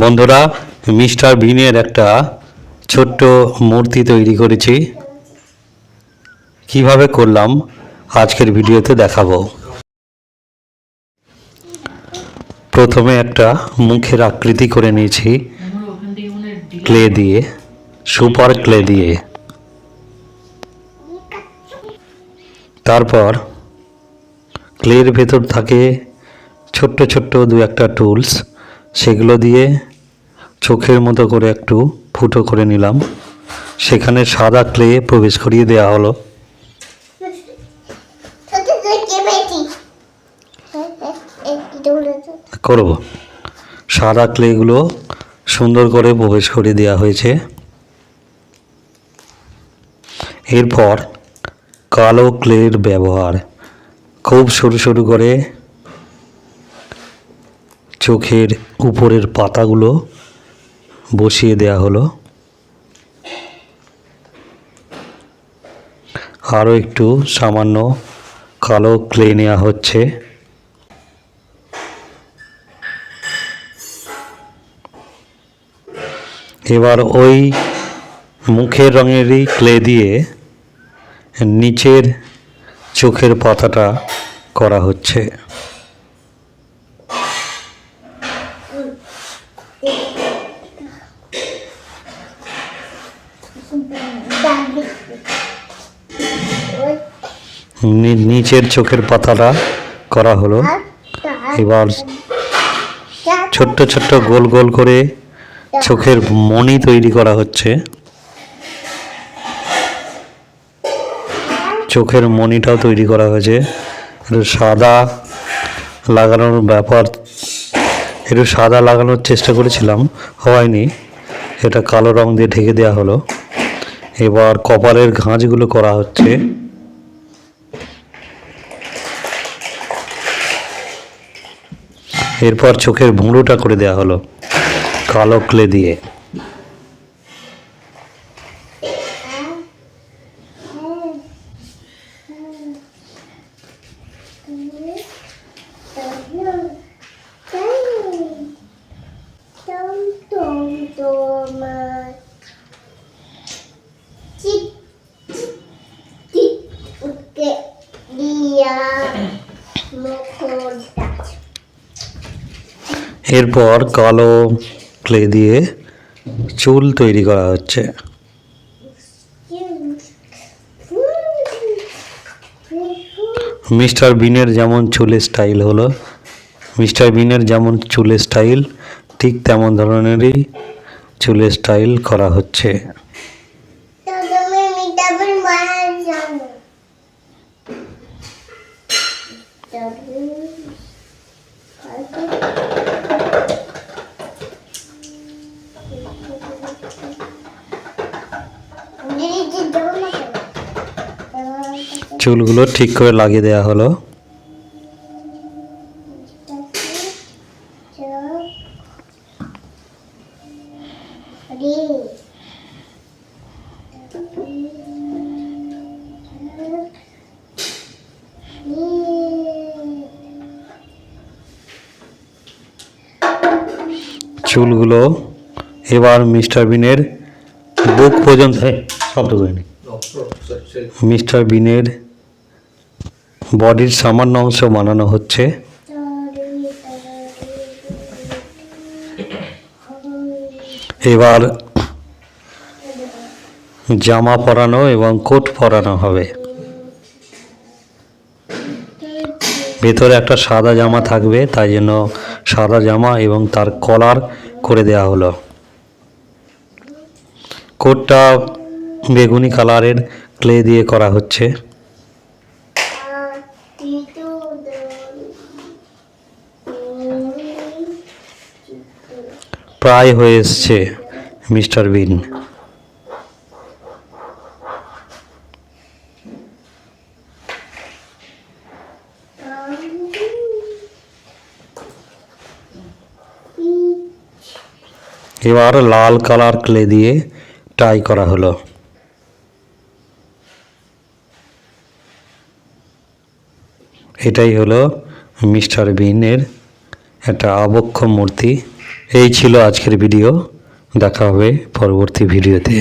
বন্ধুরা, মিস্টার বিনের একটা ছোট্ট মূর্তি তৈরি করেছি। কিভাবে করলাম আজকের ভিডিওতে দেখাবো। প্রথমে একটা মুখের আকৃতি করে নিয়েছি ক্লে দিয়ে, সুপার ক্লে দিয়ে। তারপর ক্লের ভেতর থাকে ছোট্ট ছোট্ট দু একটা টুলস, সেগুলো দিয়ে চোখের মতো করে একটু ফুটো করে নিলাম। সেখানে সাদা ক্লে প্রবেশ করিয়ে দেওয়া হলো। করব সাদা ক্লেগুলো সুন্দর করে প্রবেশ করিয়ে দেওয়া হয়েছে। এরপর কালো ক্লের ব্যবহার, খুব সরু সরু করে চোখের উপরের পাতাগুলো বসিয়ে দেওয়া হলো। আরও একটু সামান্য কালো ক্লে নেওয়া হচ্ছে। এবার ওই মুখের রঙেরই ক্লে দিয়ে নিচের চোখের পাতাটা করা হচ্ছে। নিচের চোখের পাতাটা করা হলো। এবার ছোট্ট ছোট্ট গোল গোল করে চোখের মণি তৈরি করা হচ্ছে। চোখের মণিটাও তৈরি করা হয়েছে। সাদা লাগানোর ব্যাপার, একটু সাদা লাগানোর চেষ্টা করেছিলাম, হয়নি। এটা কালো রং দিয়ে ঢেকে দেওয়া হলো। এবার কপালের ঘাঁজগুলো করা হচ্ছে। এরপর চোখের ভুঁড়োটা করে দেওয়া হলো কালো ক্লে দিয়ে। এরপর কালো ক্লে দিয়ে চুল তৈরি করা হচ্ছে। মিস্টার বিনের যেমন চুলের স্টাইল হলো, মিস্টার বিনের যেমন চুলের স্টাইল ঠিক তেমন ধরনেরই চুলের স্টাইল করা হচ্ছে। চুলগুলো ঠিক করে লাগিয়ে দেওয়া হলো। চুলগুলো এবার মিস্টার বিনের বুক পর্যন্ত, শব্দ করিনি, মিস্টার বিনের বডির সামান্য অংশ বানানো হচ্ছে। এবার জামা পরানো এবং কোট পরানো হবে। ভেতরে একটা সাদা জামা থাকবে, তাই জন্য সাদা জামা এবং তার কলার করে দেওয়া হলো। কোটটা বেগুনি কালারের ক্লে দিয়ে করা হচ্ছে। প্রায় হয়ে এসছে মিস্টার বিন। এবার লাল কালার ক্লে দিয়ে টাই করা হলো। এটাই হলো মিস্টার বিনের একটা আবক্ষ মূর্তি। এই ছিল আজকের ভিডিও, দেখা হবে পরবর্তী ভিডিওতে।